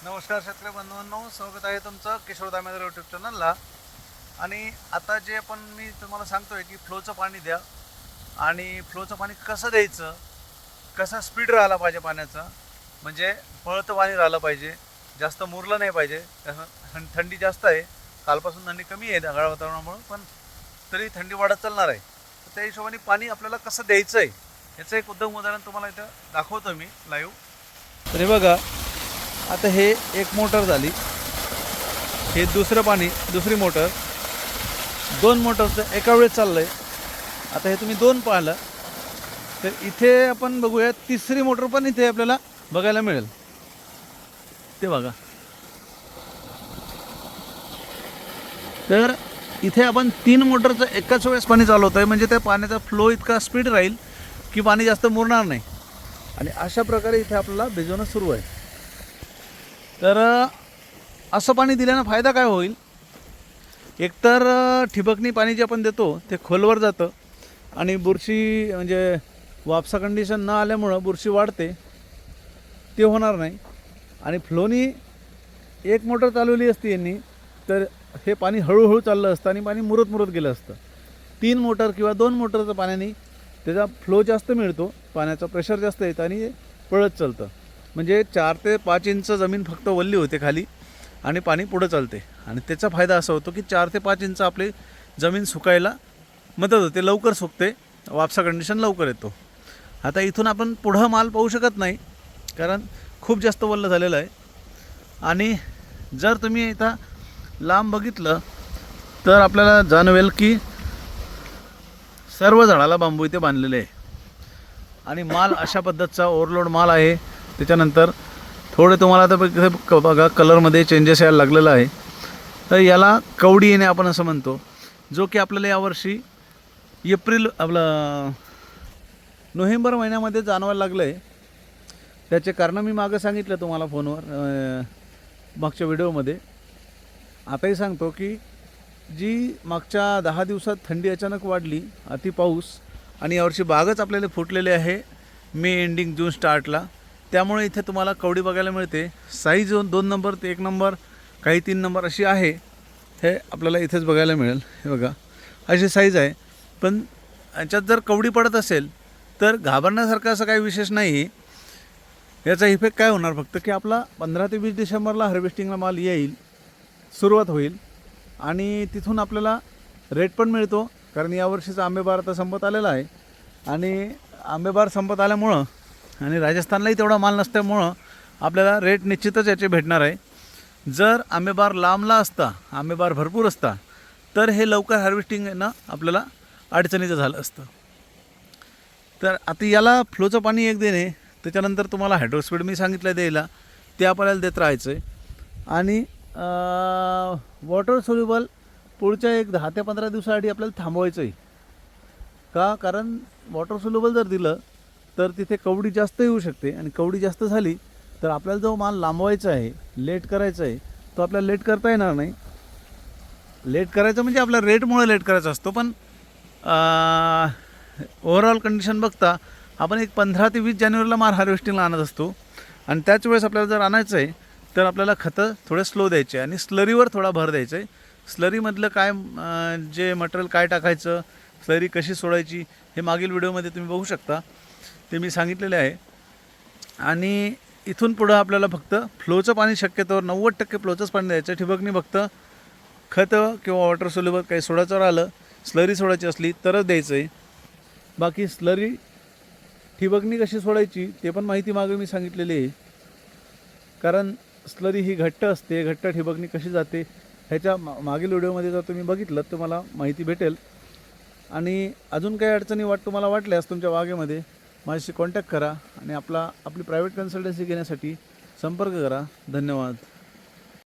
नमस्कार शेतकरी बंधूंनो, स्वागत आहे तुमचं किशोर दामेदर यूट्यूब चॅनलला. आणि आता जे आपण मी तुम्हाला सांगतोय की फ्लोचं पाणी द्या आणि फ्लोचं पाणी कसं द्यायचं, कसा स्पीड राहिला पाहिजे पाण्याचा, म्हणजे पळतं पाणी राहिलं पाहिजे, जास्त मुरलं नाही पाहिजे. थंडी जास्त आहे, कालपासून थंडी कमी आहे ढगाळ वातावरणामुळे, पण तरी थंडी वाढत चालणार आहे. तर त्या हिशोबाने पाणी आपल्याला कसं द्यायचं आहे याचं एक उत्तम उदाहरण तुम्हाला इथं दाखवतो मी लाईव्ह. तर हे बघा, आता हे एक मोटर झाली, हे दुसरं पाणी, दुसरी मोटर, दोन मोटरचं एका वेळेस चाललं आहे. आता हे तुम्ही दोन पाहिलं, तर इथे आपण बघूया तिसरी मोटर पण इथे आपल्याला बघायला मिळेल. ते बघा, तर इथे आपण तीन मोटरचं एकाच वेळेस पाणी चालवत आहे, म्हणजे त्या पाण्याचा फ्लो इतका स्पीड राहील की पाणी जास्त मुरणार नाही. आणि अशा प्रकारे इथे आपल्याला भिजवणं सुरू आहे. तर असं पाणी दिल्यानं फायदा काय होईल? एकतर ठिबकनी पाणी जे आपण देतो ते खोलवर जातं आणि बुरशी, म्हणजे वापसा कंडिशन न आल्यामुळं बुरशी वाढते, ते होणार नाही. आणि फ्लोनी एक मोटर चालवली असती यांनी, तर हे पाणी हळूहळू चाललं असतं आणि पाणी मुरत मुरत गेलं असतं. तीन मोटर किंवा दोन मोटरचं पाण्याने त्याचा फ्लो जास्त मिळतो, पाण्याचं प्रेशर जास्त येतं आणि पळत चालतं. म्हणजे 4 ते 5 इंच जमीन फक्त वल्ली होते खाली आणि पाणी पुढं चालते. आणि त्याचा फायदा असा होतो की 4 ते 5 इंच आपली जमीन सुकायला मदत होते, लवकर सुकते, वापसा कंडिशन लवकर येतो. आता इथून आपण पुढं माल पाहू शकत नाही, कारण खूप जास्त वल्लं झालेलं आहे. आणि जर तुम्ही इथं लांब बघितलं तर आपल्याला जाणवेल की सर्व झाडाला बांबू इथे बांधलेले आहे आणि माल अशा पद्धतीचा ओव्हरलोड माल आहे. त्याच्यानंतर थोडे तुम्हाला आता बघा कलरमध्ये चेंजेस यायला लागलेला आहे. तर याला कवडी येणे आपण असं म्हणतो, जो की आपल्याला यावर्षी नोव्हेंबर महिन्यामध्ये जाणवायला लागलं आहे. त्याचे कारण मी मागं सांगितलं तुम्हाला फोनवर, मागच्या व्हिडिओमध्ये. आताही सांगतो की जी मागच्या 10 दिवसात थंडी अचानक वाढली, अति पाऊस, आणि यावर्षी बागच आपल्याला फुटलेले आहे मे एंडिंग जून स्टार्टला. त्यामुळे इथे तुम्हाला कवडी बघायला मिळते. साईज 2 नंबर ते 1 नंबर, काही 3 नंबर अशी आहे. हे आपल्याला इथेच बघायला मिळेल. हे बघा, अशी साईज आहे. पण याच्यात जर कवडी पडत असेल तर घाबरण्यासारखं असं काही विशेष नाही. याचा इफेक्ट काय होणार फक्त की आपला 15 ते 20 डिसेंबरला हार्वेस्टिंगला माल येईल, सुरुवात होईल. आणि तिथून आपल्याला रेट पण मिळतो, कारण यावर्षीचा आंबेबार आता संपत आलेला आहे. आणि आंबेबार संपत आल्यामुळं आणि राजस्थानलाही तेवढा माल नसल्यामुळं आपल्याला रेट निश्चितच याचे भेटणार आहे. जर आंबेबार लांबला असता, आंबेबार भरपूर असता, तर हे लवकर हार्वेस्टिंग ना आपल्याला अडचणीचं झालं असतं. तर आता याला फ्लोचं पाणी एक देणे, त्याच्यानंतर तुम्हाला हायड्रोस्पीड मी सांगितलं द्यायला, ते आपल्याला देत राहायचं आहे. आणि वॉटर सोल्युबल पुढच्या एक 10 ते 15 दिवसासाठी आपल्याला थांबवायचं आहे. का? कारण वॉटर सोल्युबल जर दिलं तर तिथे कवडी जास्त येऊ शकते, आणि कवडी जास्त झाली तर आपल्याला जो माल लांबवायचा आहे, लेट करायचा आहे, तो आपल्याला लेट करता येणार नाही. लेट करायचं म्हणजे आपल्या रेटमुळे लेट करायचा असतो, पण ओव्हरऑल कंडिशन बघता आपण एक 15 ते 20 जानेवारीला माल हार्वेस्टिंगला आणत असतो. आणि त्याच वेळेस आपल्याला जर आणायचं आहे तर आपल्याला खतं थोडे स्लो द्यायचे आणि स्लरीवर थोडा भर द्यायचा आहे. स्लरीमधलं काय, जे मटेरियल काय टाकायचं, स्लरी कशी सोडायची, हे मागील व्हिडिओमध्ये तुम्ही बघू शकता, ते मी सांगितलेले आहे. आणि इथून पुढं आपल्याला फक्त फ्लोचं पाणी, शक्यतोवर 90% फ्लोचंच पाणी द्यायचं. ठिबकनी फक्त खतं किंवा वॉटर सोल्युबल काही सोडायचं राहिलं, स्लरी सोडायची असली तरच द्यायचं आहे. बाकी स्लरी ठिबकनी कशी सोडायची ते पण माहिती मागे मी सांगितलेली आहे. कारण स्लरी ही घट्ट असते, घट्ट ठिबकनी कशी जाते ह्याच्या मागील व्हिडिओमध्ये जर तुम्ही बघितलं तर मला माहिती भेटेल. आणि अजून काही अडचणी तुम्हाला वाटल्यास तुमच्या बागेमध्ये माझ्याशी कॉन्टॅक्ट करा आणि आपली प्रायव्हेट कन्सल्टन्सी घेण्यासाठी संपर्क करा. धन्यवाद.